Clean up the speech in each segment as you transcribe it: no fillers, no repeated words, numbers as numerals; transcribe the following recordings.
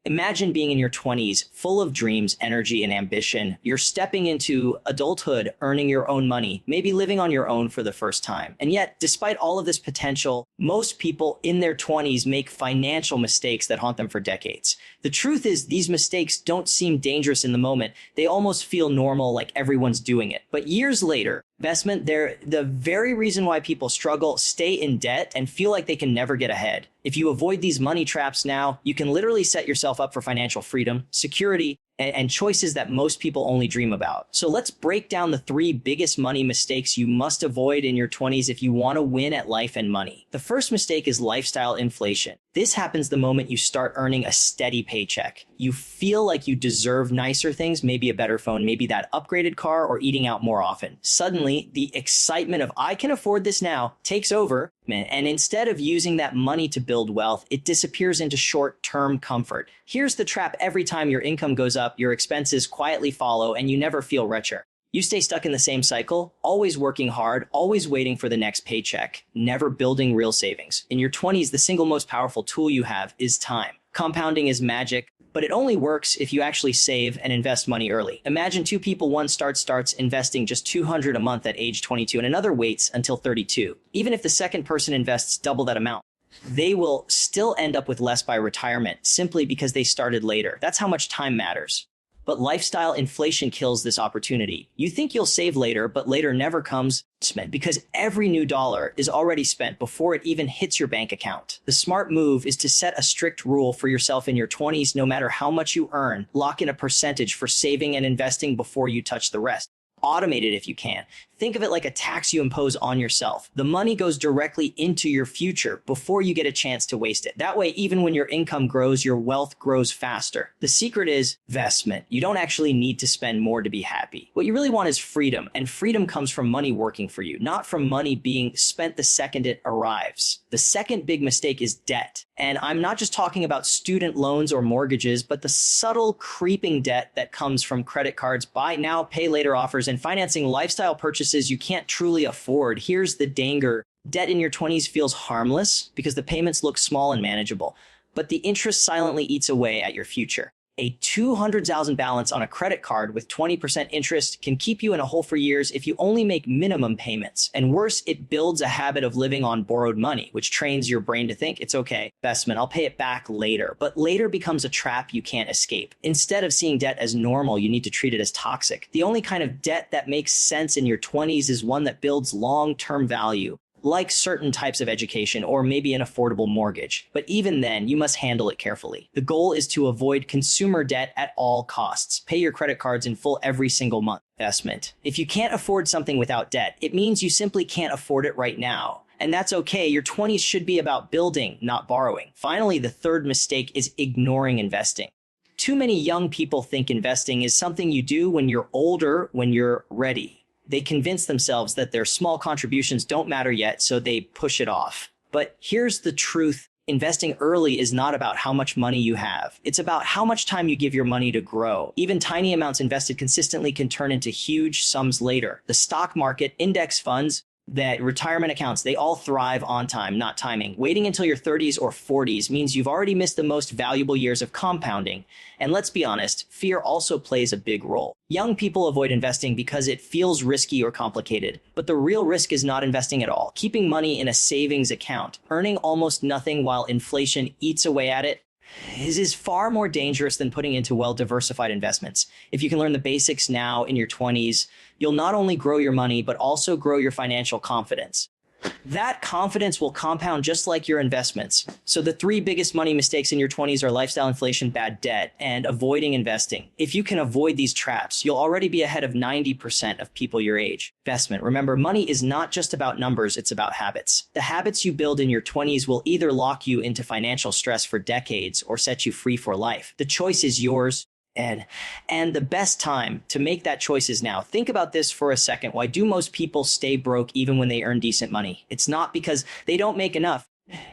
Imagine being in your 20s, full of dreams, energy, and ambition. You're stepping into adulthood, earning your own money, maybe living on your own for the first time. And yet, despite all of this potential, most people in their 20s make financial mistakes that haunt them for decades. The truth is, these mistakes don't seem dangerous in the moment. They almost feel normal, like everyone's doing it. But years later, they're the very reason why people struggle, stay in debt, and feel like they can never get ahead. If you avoid these money traps now, you can literally set yourself up for financial freedom, security, and choices that most people only dream about. So let's break down the 3 biggest money mistakes you must avoid in your 20s if you want to win at life and money. The first mistake is lifestyle inflation. This happens the moment you start earning a steady paycheck. You feel like you deserve nicer things, maybe a better phone, maybe that upgraded car, or eating out more often. Suddenly, the excitement of "I can afford this now" takes over, and instead of using that money to build wealth, it disappears into short-term comfort. Here's the trap: every time your income goes up, your expenses quietly follow, and you never feel richer. You stay stuck in the same cycle, always working hard, always waiting for the next paycheck, never building real savings. In your 20s, the single most powerful tool you have is time. Compounding is magic, but it only works if you actually save and invest money early. Imagine 2 people, one starts investing just $200 a month at age 22 and another waits until 32. Even if the second person invests double that amount, they will still end up with less by retirement simply because they started later. That's how much time matters. But lifestyle inflation kills this opportunity. You think you'll save later, but later never comes because every new dollar is already spent before it even hits your bank account. The smart move is to set a strict rule for yourself in your 20s. No matter how much you earn, lock in a percentage for saving and investing before you touch the rest. Automate it if you can. Think of it like a tax you impose on yourself. The money goes directly into your future before you get a chance to waste it. That way, even when your income grows, your wealth grows faster. The secret is investment. You don't actually need to spend more to be happy. What you really want is freedom, and freedom comes from money working for you, not from money being spent the second it arrives. The second big mistake is debt. And I'm not just talking about student loans or mortgages, but the subtle creeping debt that comes from credit cards, buy now, pay later offers, and financing lifestyle purchases you can't truly afford. Here's the danger. Debt in your 20s feels harmless because the payments look small and manageable, but the interest silently eats away at your future. A $200,000 balance on a credit card with 20% interest can keep you in a hole for years if you only make minimum payments. And worse, it builds a habit of living on borrowed money, which trains your brain to think, "It's okay, investment, I'll pay it back later." But later becomes a trap you can't escape. Instead of seeing debt as normal, you need to treat it as toxic. The only kind of debt that makes sense in your 20s is one that builds long-term value, like certain types of education or maybe an affordable mortgage. But even then, you must handle it carefully. The goal is to avoid consumer debt at all costs. Pay your credit cards in full every single month. Investment. If you can't afford something without debt, it means you simply can't afford it right now. And that's okay. Your 20s should be about building, not borrowing. Finally, the third mistake is ignoring investing. Too many young people think investing is something you do when you're older, when you're ready. They convince themselves that their small contributions don't matter yet, so they push it off. But here's the truth. Investing early is not about how much money you have. It's about how much time you give your money to grow. Even tiny amounts invested consistently can turn into huge sums later. The stock market, index funds, that retirement accounts, they all thrive on time, not timing. Waiting until your 30s or 40s means you've already missed the most valuable years of compounding. And let's be honest, fear also plays a big role. Young people avoid investing because it feels risky or complicated. But the real risk is not investing at all. Keeping money in a savings account, earning almost nothing while inflation eats away at it, is far more dangerous than putting into well-diversified investments. If you can learn the basics now in your 20s, you'll not only grow your money, but also grow your financial confidence. That confidence will compound just like your investments. So the 3 biggest money mistakes in your 20s are lifestyle inflation, bad debt, and avoiding investing. If you can avoid these traps, you'll already be ahead of 90% of people your age. Investment. Remember, money is not just about numbers, it's about habits. The habits you build in your 20s will either lock you into financial stress for decades or set you free for life. The choice is yours. And the best time to make that choice is now. Think about this for a second. Why do most people stay broke even when they earn decent money? It's not because they don't make enough.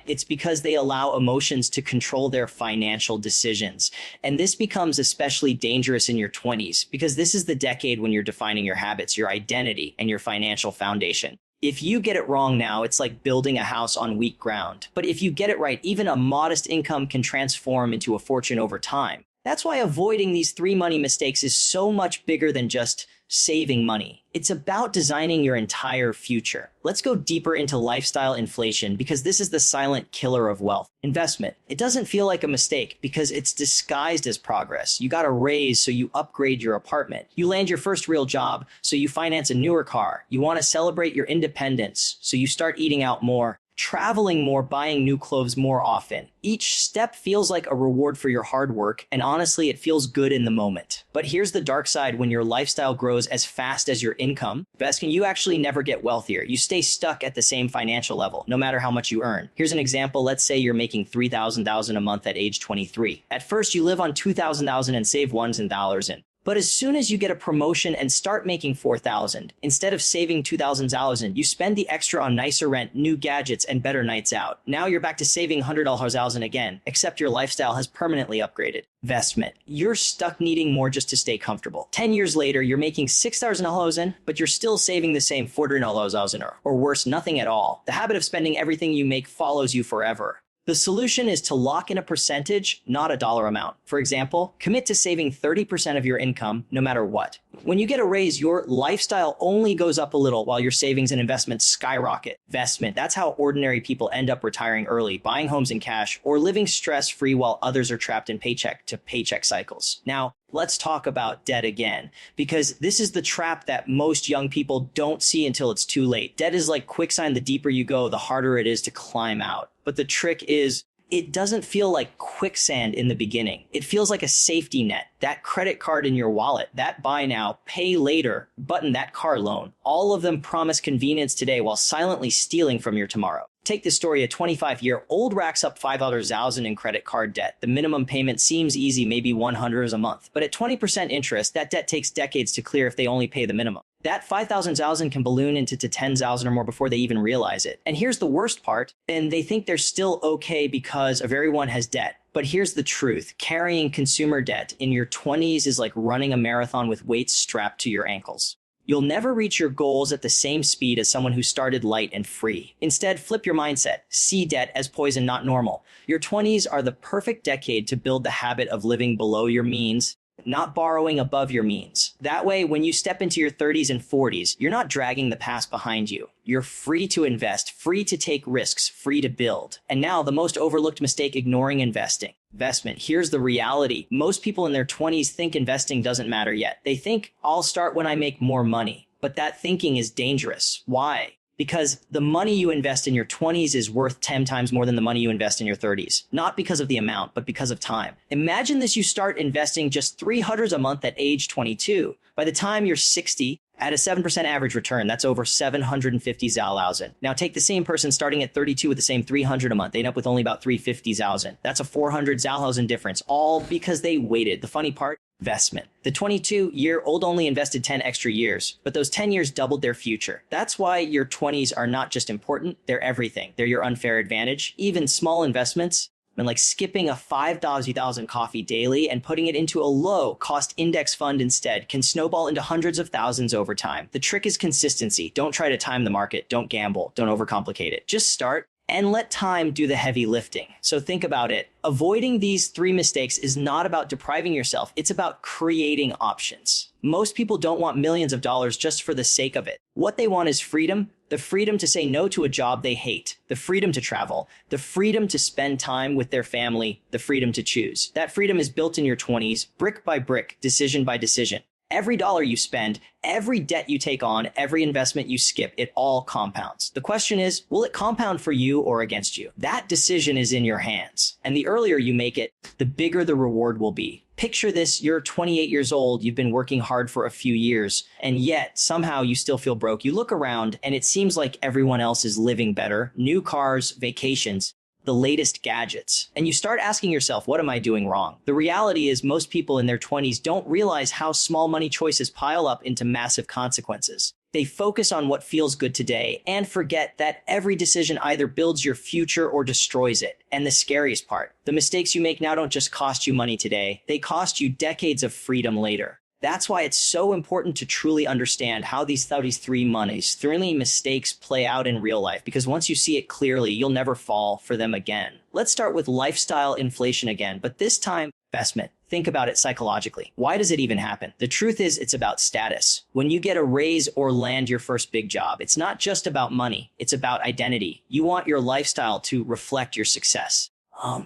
It's because they allow emotions to control their financial decisions. And this becomes especially dangerous in your 20s because this is the decade when you're defining your habits, your identity, and your financial foundation. If you get it wrong now, it's like building a house on weak ground. But if you get it right, even a modest income can transform into a fortune over time. That's why avoiding these 3 money mistakes is so much bigger than just saving money. It's about designing your entire future. Let's go deeper into lifestyle inflation because this is the silent killer of wealth. Investment. It doesn't feel like a mistake because it's disguised as progress. You got a raise, so you upgrade your apartment. You land your first real job, so you finance a newer car. You want to celebrate your independence, so you start eating out more, traveling more, buying new clothes more often. Each step feels like a reward for your hard work, and honestly, it feels good in the moment. But here's the dark side: when your lifestyle grows as fast as your income, you actually never get wealthier. You stay stuck at the same financial level, no matter how much you earn. Here's an example. Let's say you're making $3,000 a month at age 23. At first, you live on $2,000 and save $1,000. But as soon as you get a promotion and start making $4,000, instead of saving $2,000, you spend the extra on nicer rent, new gadgets, and better nights out. Now you're back to saving $100,000 again, except your lifestyle has permanently upgraded. Investment. You're stuck needing more just to stay comfortable. 10 years later, you're making $6,000, but you're still saving the same $400,000, or worse, nothing at all. The habit of spending everything you make follows you forever. The solution is to lock in a percentage, not a dollar amount. For example, commit to saving 30% of your income no matter what. When you get a raise, your lifestyle only goes up a little while your savings and investments skyrocket. Investment. That's how ordinary people end up retiring early, buying homes in cash, or living stress-free while others are trapped in paycheck-to-paycheck cycles. Now, let's talk about debt again, because this is the trap that most young people don't see until it's too late. Debt is like quicksand. The deeper you go, the harder it is to climb out. But the trick is, it doesn't feel like quicksand in the beginning. It feels like a safety net. That credit card in your wallet, that buy now, pay later button, that car loan. All of them promise convenience today while silently stealing from your tomorrow. Take this story: a 25-year-old racks up $5,000 in credit card debt. The minimum payment seems easy, maybe $100 a month. But at 20% interest, that debt takes decades to clear if they only pay the minimum. That $5,000 can balloon into $10,000 or more before they even realize it. And here's the worst part, and they think they're still okay because of everyone has debt. But here's the truth: carrying consumer debt in your 20s is like running a marathon with weights strapped to your ankles. You'll never reach your goals at the same speed as someone who started light and free. Instead, flip your mindset. See debt as poison, not normal. Your 20s are the perfect decade to build the habit of living below your means, not borrowing above your means. That way, when you step into your 30s and 40s, you're not dragging the past behind you. You're free to invest, free to take risks, free to build. And now, the most overlooked mistake: ignoring investing. Investment. Here's the reality: most people in their 20s think investing doesn't matter yet. They think, I'll start when I make more money. But that thinking is dangerous. Why? Because the money you invest in your 20s is worth 10 times more than the money you invest in your 30s. Not because of the amount, but because of time. Imagine this: you start investing just $300 a month at age 22. By the time you're 60, at a 7% average return, that's over $750,000. Now take the same person starting at 32 with the same $300 a month. They end up with only about $350,000. That's a $400,000 difference, all because they waited. The funny part: investment. The 22-year-old only invested 10 extra years, but those 10 years doubled their future. That's why your 20s are not just important, they're everything. They're your unfair advantage. Even small investments, and like skipping a $5,000 coffee daily and putting it into a low-cost index fund instead, can snowball into hundreds of thousands over time. The trick is consistency. Don't try to time the market. Don't gamble. Don't overcomplicate it. Just start and let time do the heavy lifting. So think about it. Avoiding these 3 mistakes is not about depriving yourself. It's about creating options. Most people don't want millions of dollars just for the sake of it. What they want is freedom. The freedom to say no to a job they hate, the freedom to travel, the freedom to spend time with their family, the freedom to choose. That freedom is built in your 20s, brick by brick, decision by decision. Every dollar you spend, every debt you take on, every investment you skip, it all compounds. The question is, will it compound for you or against you? That decision is in your hands. And the earlier you make it, the bigger the reward will be. Picture this: you're 28 years old, you've been working hard for a few years, and yet somehow you still feel broke. You look around and it seems like everyone else is living better. New cars, vacations, the latest gadgets. And you start asking yourself, what am I doing wrong? The reality is most people in their 20s don't realize how small money choices pile up into massive consequences. They focus on what feels good today and forget that every decision either builds your future or destroys it. And the scariest part: the mistakes you make now don't just cost you money today, they cost you decades of freedom later. That's why it's so important to truly understand how these 33 mistakes play out in real life, because once you see it clearly, you'll never fall for them again. Let's start with lifestyle inflation again, but this time, investment. Think about it psychologically. Why does it even happen? The truth is, it's about status. When you get a raise or land your first big job, it's not just about money, it's about identity. You want your lifestyle to reflect your success.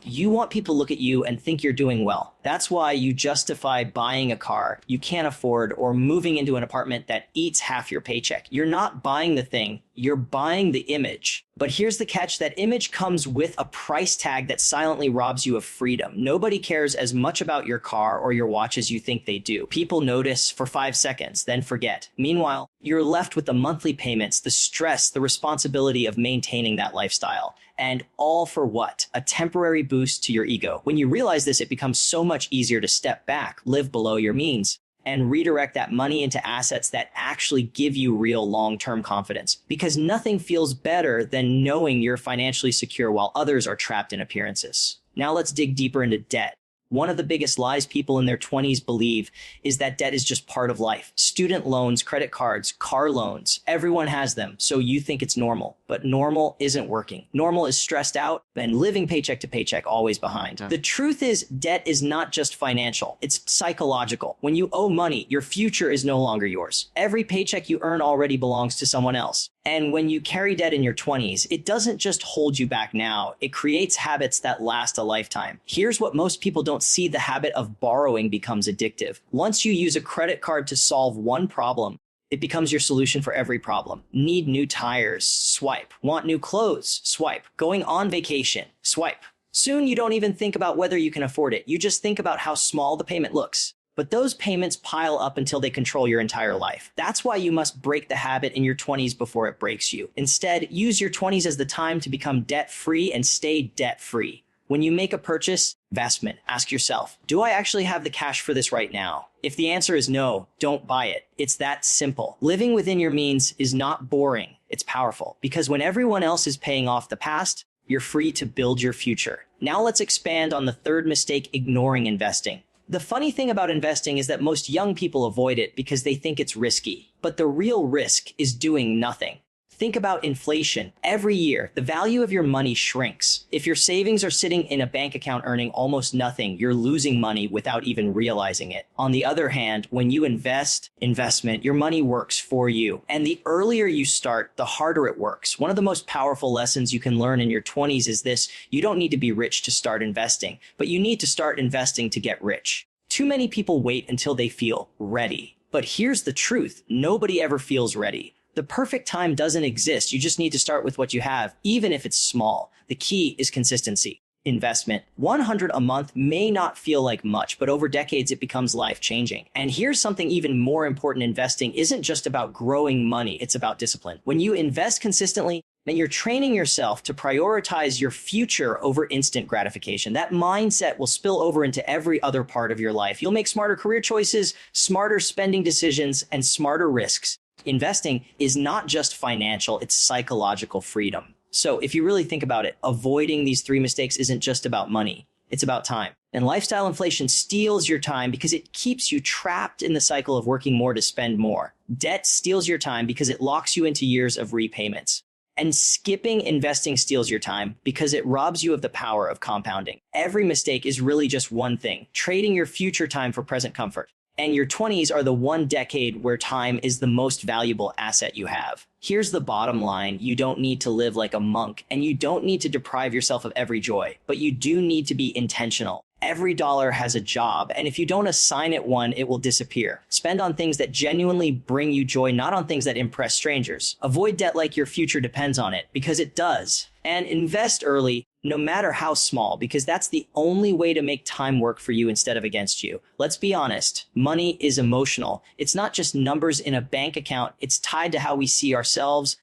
You want people to look at you and think you're doing well. That's why you justify buying a car you can't afford or moving into an apartment that eats half your paycheck. You're not buying the thing, you're buying the image. But here's the catch, that image comes with a price tag that silently robs you of freedom. Nobody cares as much about your car or your watch as you think they do. People notice for 5 seconds, then forget. Meanwhile, you're left with the monthly payments, the stress, the responsibility of maintaining that lifestyle. And all for what? A temporary boost to your ego. When you realize this, it becomes so much easier to step back, live below your means, and redirect that money into assets that actually give you real long-term confidence. Because nothing feels better than knowing you're financially secure while others are trapped in appearances. Now let's dig deeper into debt. One of the biggest lies people in their 20s believe is that debt is just part of life. Student loans, credit cards, car loans, everyone has them, so you think it's normal. But normal isn't working. Normal is stressed out and living paycheck to paycheck, always behind. The truth is, debt is not just financial, it's psychological. When you owe money, your future is no longer yours. Every paycheck you earn already belongs to someone else. And when you carry debt in your 20s, it doesn't just hold you back now, it creates habits that last a lifetime. Here's what most people don't see: the habit of borrowing becomes addictive. Once you use a credit card to solve one problem, it becomes your solution for every problem. Need new tires? Swipe. Want new clothes? Swipe. Going on vacation? Swipe. Soon you don't even think about whether you can afford it. You just think about how small the payment looks. But those payments pile up until they control your entire life. That's why you must break the habit in your 20s before it breaks you. Instead, use your 20s as the time to become debt-free and stay debt-free. When you make a purchase, investment, ask yourself, do I actually have the cash for this right now? If the answer is no, don't buy it. It's that simple. Living within your means is not boring, it's powerful. Because when everyone else is paying off the past, you're free to build your future. Now let's expand on the third mistake: ignoring investing. The funny thing about investing is that most young people avoid it because they think it's risky. But the real risk is doing nothing. Think about inflation. Every year, the value of your money shrinks. If your savings are sitting in a bank account earning almost nothing, you're losing money without even realizing it. On the other hand, when you investment, your money works for you. And the earlier you start, the harder it works. One of the most powerful lessons you can learn in your 20s is this: you don't need to be rich to start investing, but you need to start investing to get rich. Too many people wait until they feel ready. But here's the truth: nobody ever feels ready. The perfect time doesn't exist. You just need to start with what you have, even if it's small. The key is consistency. Investment. 100 a month may not feel like much, but over decades it becomes life-changing. And here's something even more important: investing isn't just about growing money, it's about discipline. When you invest consistently, then you're training yourself to prioritize your future over instant gratification. That mindset will spill over into every other part of your life. You'll make smarter career choices, smarter spending decisions, and smarter risks. Investing is not just financial, it's psychological freedom. So if you really think about it, avoiding these 3 mistakes isn't just about money, it's about time. And lifestyle inflation steals your time because it keeps you trapped in the cycle of working more to spend more. Debt steals your time because it locks you into years of repayments. And skipping investing steals your time because it robs you of the power of compounding. Every mistake is really just one thing: trading your future time for present comfort. And your 20s are the one decade where time is the most valuable asset you have. Here's the bottom line: you don't need to live like a monk, and you don't need to deprive yourself of every joy, but you do need to be intentional. Every dollar has a job, and if you don't assign it one, it will disappear. Spend on things that genuinely bring you joy, not on things that impress strangers. Avoid debt like your future depends on it, because it does. And invest early, no matter how small, because that's the only way to make time work for you instead of against you. Let's be honest, money is emotional. It's not just numbers in a bank account. It's tied to how we see ourselves,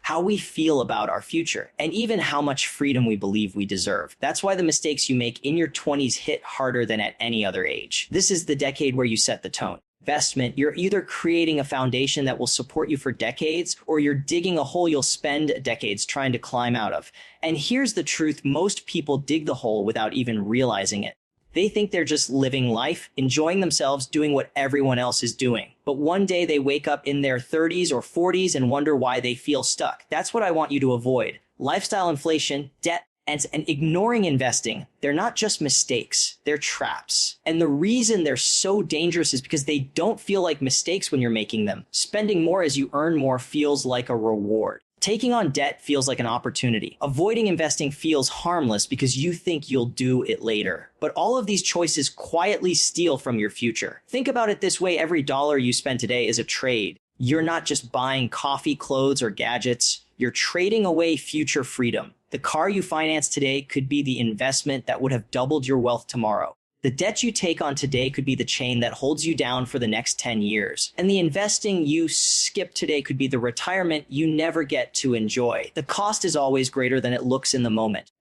how we feel about our future, and even how much freedom we believe we deserve. That's why the mistakes you make in your 20s hit harder than at any other age. This is the decade where you set the tone. Investment, you're either creating a foundation that will support you for decades, or you're digging a hole you'll spend decades trying to climb out of. And here's the truth: most people dig the hole without even realizing it. They think they're just living life, enjoying themselves, doing what everyone else is doing. But one day they wake up in their 30s or 40s and wonder why they feel stuck. That's what I want you to avoid. Lifestyle inflation, debt, and ignoring investing, they're not just mistakes, they're traps. And the reason they're so dangerous is because they don't feel like mistakes when you're making them. Spending more as you earn more feels like a reward. Taking on debt feels like an opportunity. Avoiding investing feels harmless because you think you'll do it later. But all of these choices quietly steal from your future. Think about it this way: every dollar you spend today is a trade. You're not just buying coffee, clothes, or gadgets. You're trading away future freedom. The car you finance today could be the investment that would have doubled your wealth tomorrow. The debt you take on today could be the chain that holds you down for the next 10 years. And the investing you skip today could be the retirement you never get to enjoy. The cost is always greater than it looks in the moment.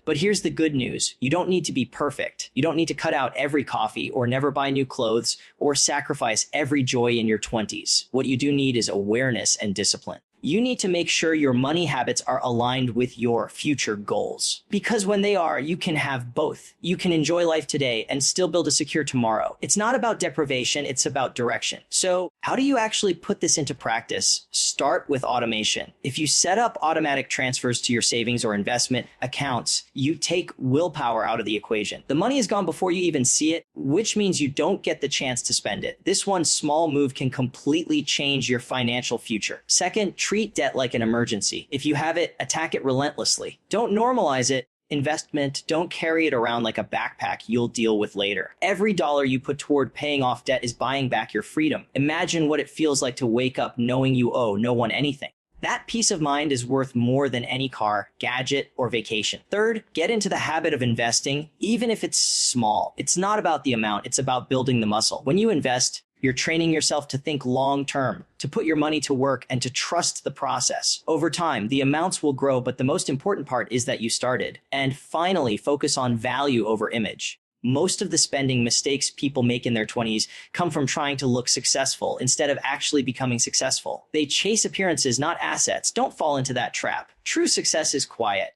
But here's the good news. You don't need to be perfect. You don't need to cut out every coffee or never buy new clothes or sacrifice every joy in your 20s. What you do need is awareness and discipline. You need to make sure your money habits are aligned with your future goals. Because when they are, you can have both. You can enjoy life today and still build a secure tomorrow. It's not about deprivation, it's about direction. So, how do you actually put this into practice? Start with automation. If you set up automatic transfers to your savings or investment accounts, you take willpower out of the equation. The money is gone before you even see it, which means you don't get the chance to spend it. This one small move can completely change your financial future. Second, treat debt like an emergency. If you have it, attack it relentlessly. Don't normalize it. Investment, don't carry it around like a backpack you'll deal with later. Every dollar you put toward paying off debt is buying back your freedom. Imagine what it feels like to wake up knowing you owe no one anything. That peace of mind is worth more than any car, gadget, or vacation. Third, get into the habit of investing, even if it's small. It's not about the amount, it's about building the muscle. When you invest, you're training yourself to think long term, to put your money to work, and to trust the process. Over time, the amounts will grow, but the most important part is that you started. And finally, focus on value over image. Most of the spending mistakes people make in their 20s come from trying to look successful instead of actually becoming successful. They chase appearances, not assets. Don't fall into that trap. True success is quiet.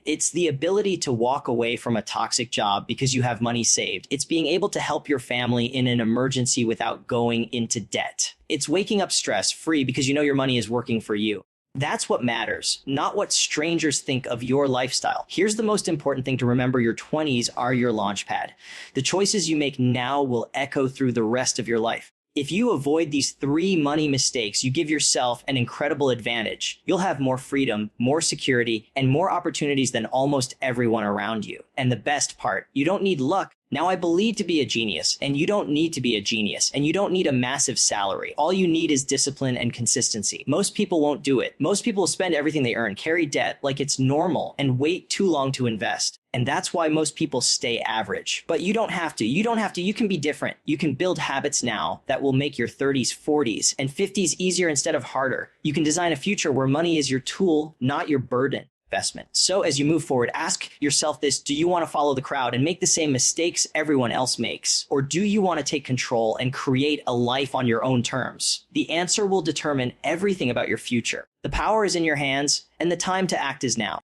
It's the ability to walk away from a toxic job because you have money saved. It's being able to help your family in an emergency without going into debt. It's waking up stress-free because you know your money is working for you. That's what matters, not what strangers think of your lifestyle. Here's the most important thing to remember: your 20s are your launchpad. The choices you make now will echo through the rest of your life. If you avoid these 3 money mistakes, you give yourself an incredible advantage. You'll have more freedom, more security, and more opportunities than almost everyone around you. And the best part, you don't need luck. Now, I believe to be a genius, and you don't need to be a genius, and you don't need a massive salary. All you need is discipline and consistency. Most people won't do it. Most people spend everything they earn, carry debt like it's normal, and wait too long to invest. And that's why most people stay average. But you don't have to. You can be different. You can build habits now that will make your 30s, 40s, and 50s easier instead of harder. You can design a future where money is your tool, not your burden. Investment. So as you move forward, ask yourself this: do you want to follow the crowd and make the same mistakes everyone else makes? Or do you want to take control and create a life on your own terms? The answer will determine everything about your future. The power is in your hands, and the time to act is now.